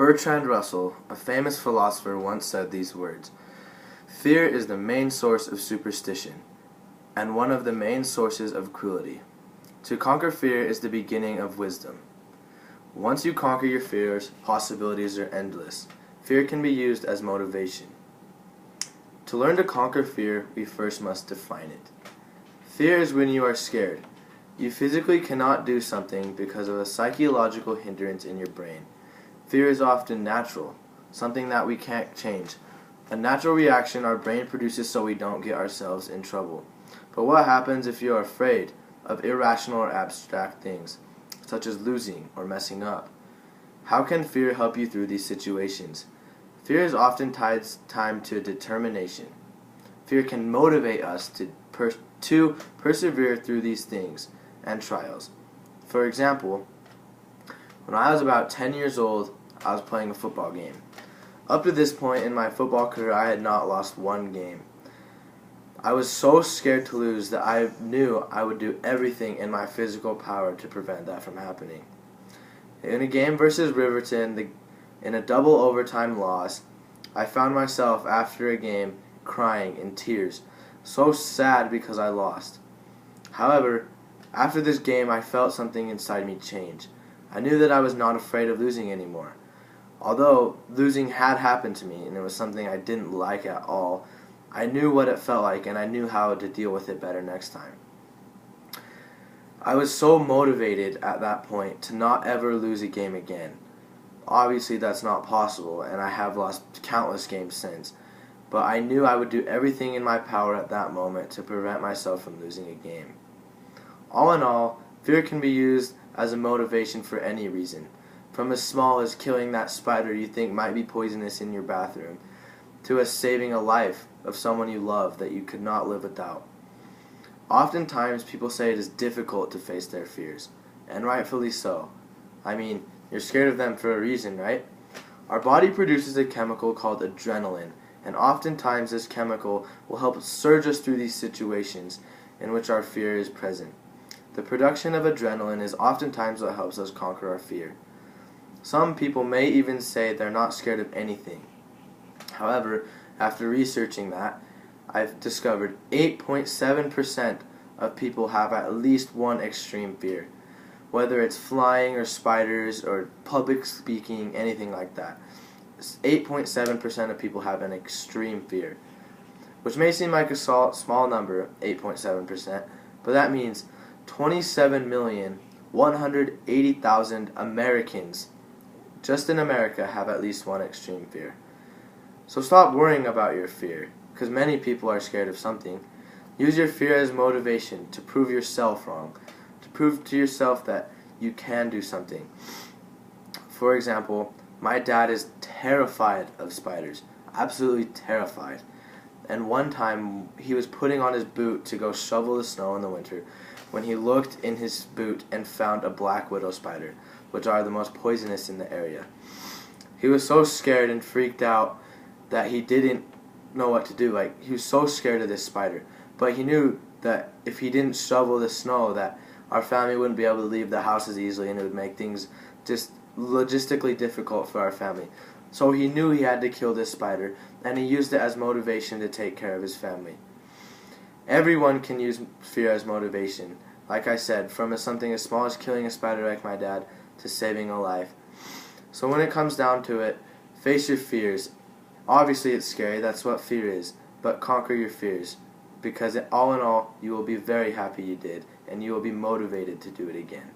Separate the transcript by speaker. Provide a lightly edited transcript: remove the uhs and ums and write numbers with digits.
Speaker 1: Bertrand Russell, a famous philosopher, once said these words: "Fear is the main source of superstition, and one of the main sources of cruelty. To conquer fear is the beginning of wisdom." Once you conquer your fears, possibilities are endless. Fear can be used as motivation. To learn to conquer fear, we first must define it. Fear is when you are scared. You physically cannot do something because of a psychological hindrance in your brain. Fear is often natural, something that we can't change. A natural reaction our brain produces so we don't get ourselves in trouble. But what happens if you are afraid of irrational or abstract things, such as losing or messing up? How can fear help you through these situations? Fear is often tied to determination. Fear can motivate us to persevere through these things and trials. For example, when I was about 10 years old, I was playing a football game. Up to this point in my football career, I had not lost one game. I was so scared to lose that I knew I would do everything in my physical power to prevent that from happening. In a game versus Riverton, in a double overtime loss, I found myself after a game crying in tears, so sad because I lost. However, after this game, I felt something inside me change. I knew that I was not afraid of losing anymore. Although losing had happened to me and it was something I didn't like at all, I knew what it felt like and I knew how to deal with it better next time. I was so motivated at that point to not ever lose a game again. Obviously that's not possible and I have lost countless games since, but I knew I would do everything in my power at that moment to prevent myself from losing a game. All in all, fear can be used as a motivation for any reason, from as small as killing that spider you think might be poisonous in your bathroom, to as saving a life of someone you love that you could not live without. Oftentimes people say it is difficult to face their fears, and rightfully so. I mean, you're scared of them for a reason, right? Our body produces a chemical called adrenaline, and oftentimes this chemical will help surge us through these situations in which our fear is present. The production of adrenaline is oftentimes what helps us conquer our fear. Some people may even say they're not scared of anything. However, after researching that, I've discovered 8.7% of people have at least one extreme fear. Whether it's flying or spiders or public speaking, anything like that. 8.7% of people have an extreme fear. Which may seem like a small number, 8.7%, but that means 27,180,000 Americans, just in America, have at least one extreme fear. So stop worrying about your fear, because many people are scared of something. Use your fear as motivation to prove yourself wrong, to prove to yourself that you can do something. For example, my dad is terrified of spiders, absolutely terrified. And one time he was putting on his boot to go shovel the snow in the winter when he looked in his boot and found a black widow spider, which are the most poisonous in the area. He was so scared and freaked out that he didn't know what to do. Like, he was so scared of this spider. But he knew that if he didn't shovel the snow, that our family wouldn't be able to leave the house as easily, and it would make things just logistically difficult for our family. So he knew he had to kill this spider, and he used it as motivation to take care of his family. Everyone can use fear as motivation. Like I said, from something as small as killing a spider like my dad to saving a life. So when it comes down to it, face your fears. Obviously it's scary, that's what fear is, but conquer your fears, because all in all, you will be very happy you did, and you will be motivated to do it again.